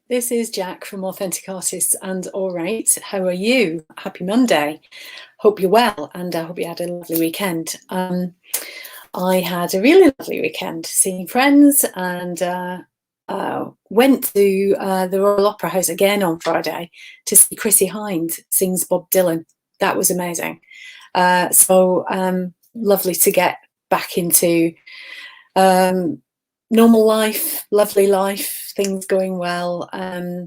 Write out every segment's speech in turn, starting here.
This is Jack from Authentic Artists and All Right. How are you? Happy Monday. Hope you're well, and I hope you had a lovely weekend. I had a really lovely weekend, seeing friends, and went to the Royal Opera House again on Friday to see Chrissie Hynde sings Bob Dylan. That was amazing. Lovely to get back into normal life, lovely life, things going well.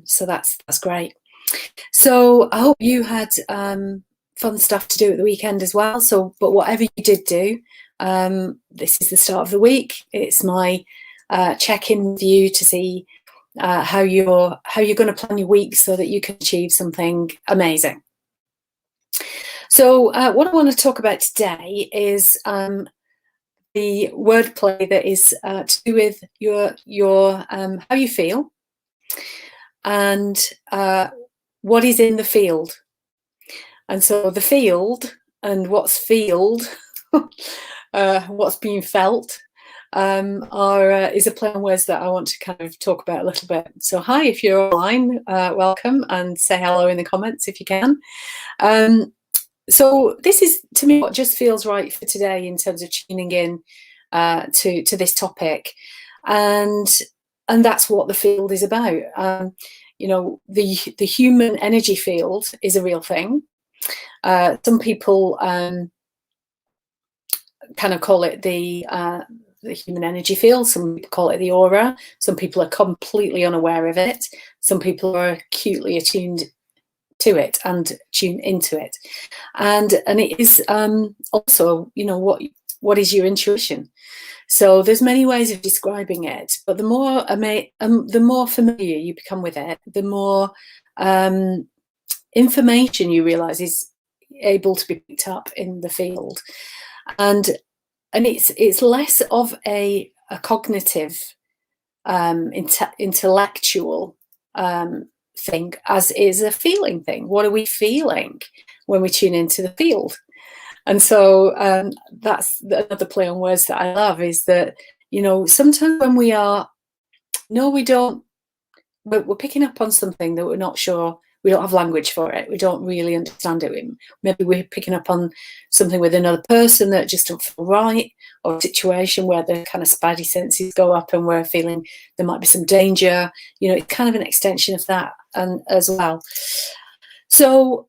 So that's great. So I hope you had fun stuff to do at the weekend as well. But whatever you did do, this is the start of the week. It's my check-in with you to see how you're going to plan your week so that you can achieve something amazing. So what I want to talk about today is the wordplay that is to do with your how you feel and what is in the field. And so the field and what's field, what's being felt, is a play on words that I want to kind of talk about a little bit. So hi, if you're online, welcome, and say hello in the comments if you can. So this is, to me, what just feels right for today in terms of tuning in to this topic, and that's what the field is about. You know, the human energy field is a real thing. Some people kind of call it the human energy field. Some people call it the aura. Some people are completely unaware of it. Some people are acutely attuned to it and tune into it, and it is also, you know, what is your intuition. So there's many ways of describing it, but the more familiar you become with it, the more information you realize is able to be picked up in the field, and it's less of a cognitive intellectual thing as is a feeling thing. What are we feeling when we tune into the field? And so that's another play on words that I love, is that, you know, sometimes when we're picking up on something that we're not sure, we don't have language for it, we don't really understand it. Maybe we're picking up on something with another person that just don't feel right, or a situation where the kind of spidey senses go up and we're feeling there might be some danger. You know, it's kind of an extension of that and as well. So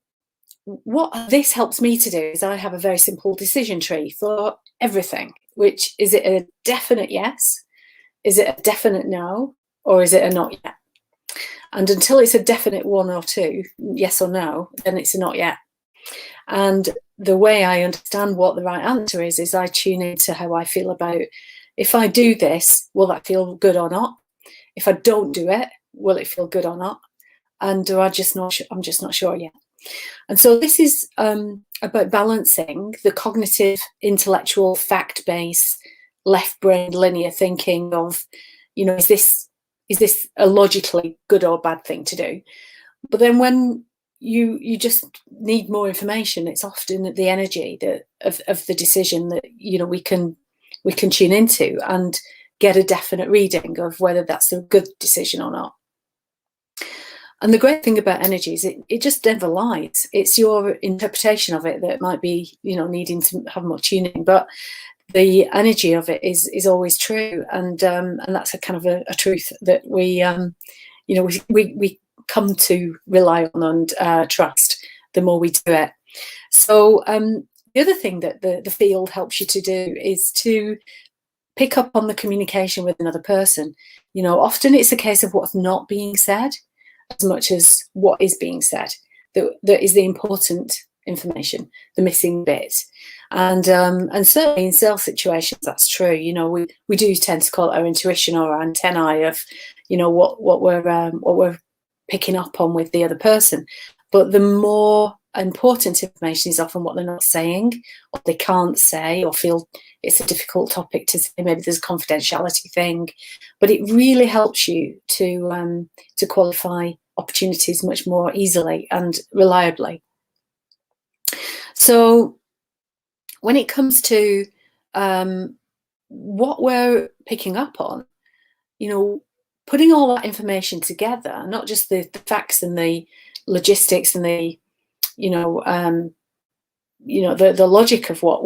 what this helps me to do is I have a very simple decision tree for everything, which is it a definite yes, is it a definite no, or is it a not yet? And until it's a definite one or two, yes or no, then it's a not yet. And the way I understand what the right answer is I tune into how I feel about, if I do this, will that feel good or not? If I don't do it, will it feel good or not? And I'm just not sure yet. And so this is about balancing the cognitive, intellectual, fact-based, left-brain linear thinking of, you know, is this a logically good or bad thing to do? But then when you just need more information, it's often the energy of the decision that, you know, we can tune into and get a definite reading of whether that's a good decision or not. And the great thing about energy is it just never lies. It's your interpretation of it that might be, you know, needing to have more tuning, but the energy of it is always true, and that's a kind of a truth that we you know, we come to rely on and trust the more we do it. So the other thing that the field helps you to do is to pick up on the communication with another person. You know, often it's a case of what's not being said as much as what is being said that is the important information, the missing bit. And certainly in sales situations, that's true. You know, we do tend to call it our intuition or our antennae of, you know, what we're picking up on with the other person. But the more important information is often what they're not saying, or they can't say, or feel it's a difficult topic to say. Maybe there's a confidentiality thing, but it really helps you to qualify opportunities much more easily and reliably. So when it comes to what we're picking up on, you know, putting all that information together, not just the facts and the logistics and the the logic of what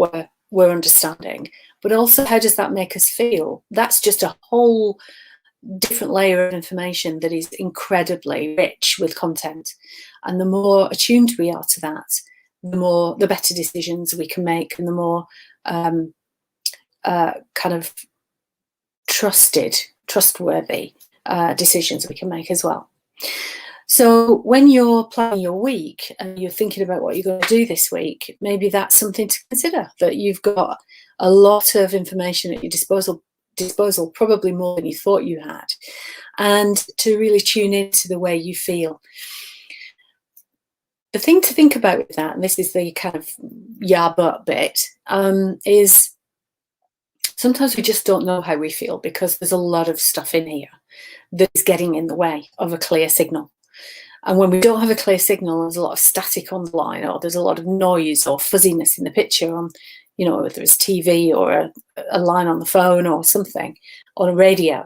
we're understanding, but also how does that make us feel? That's just a whole different layer of information that is incredibly rich with content. And the more attuned we are to that, the better decisions we can make, and the more kind of trustworthy decisions we can make as well. So when you're planning your week and you're thinking about what you're going to do this week, maybe that's something to consider, that you've got a lot of information at your disposal, probably more than you thought you had, and to really tune into the way you feel. The thing to think about with that, and this is the kind of yeah but bit, is sometimes we just don't know how we feel because there's a lot of stuff in here that is getting in the way of a clear signal. And when we don't have a clear signal, there's a lot of static on the line, or there's a lot of noise or fuzziness in the picture on, whether it's TV or a line on the phone or something on a radio.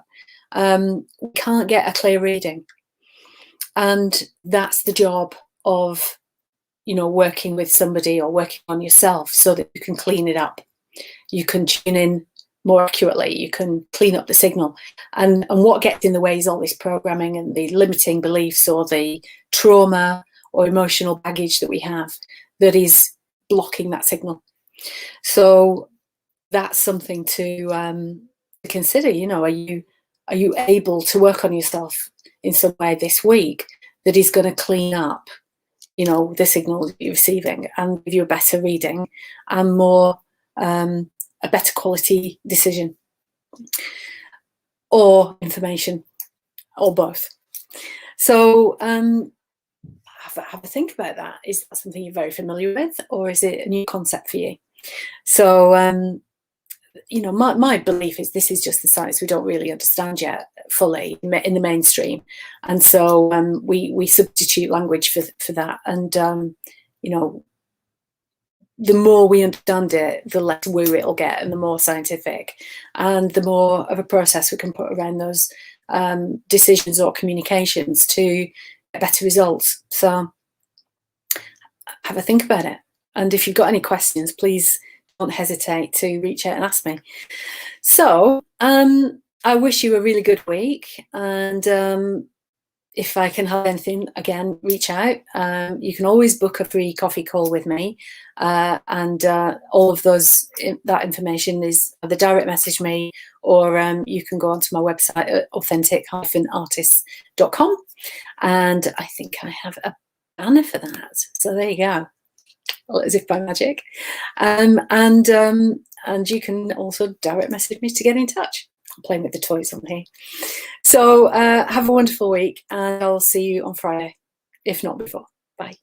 We can't get a clear reading. And that's the job of, working with somebody or working on yourself so that you can clean it up. You can tune in more accurately, you can clean up the signal. And what gets in the way is all this programming and the limiting beliefs or the trauma or emotional baggage that we have that is blocking that signal. So that's something to consider. Are you able to work on yourself in some way this week that is going to clean up, the signal that you're receiving and give you a better reading and more a better quality decision or information, or both. So have a think about that. Is that something you're very familiar with, or is it a new concept for you? So my belief is this is just the science we don't really understand yet fully in the mainstream, and so we substitute language for that, and the more we understand it, the less woo it'll get, and the more scientific, and the more of a process we can put around those decisions or communications to get better results. So have a think about it. And if you've got any questions, please don't hesitate to reach out and ask me. So I wish you a really good week, and if I can help anything, again, reach out. You can always book a free coffee call with me, and all of that information is either direct message me, or you can go onto my website at authentic-artists.com, and I think I have a banner for that. So there you go, as if by magic. And you can also direct message me to get in touch. I'm playing with the toys on here. So have a wonderful week, and I'll see you on Friday, if not before. Bye.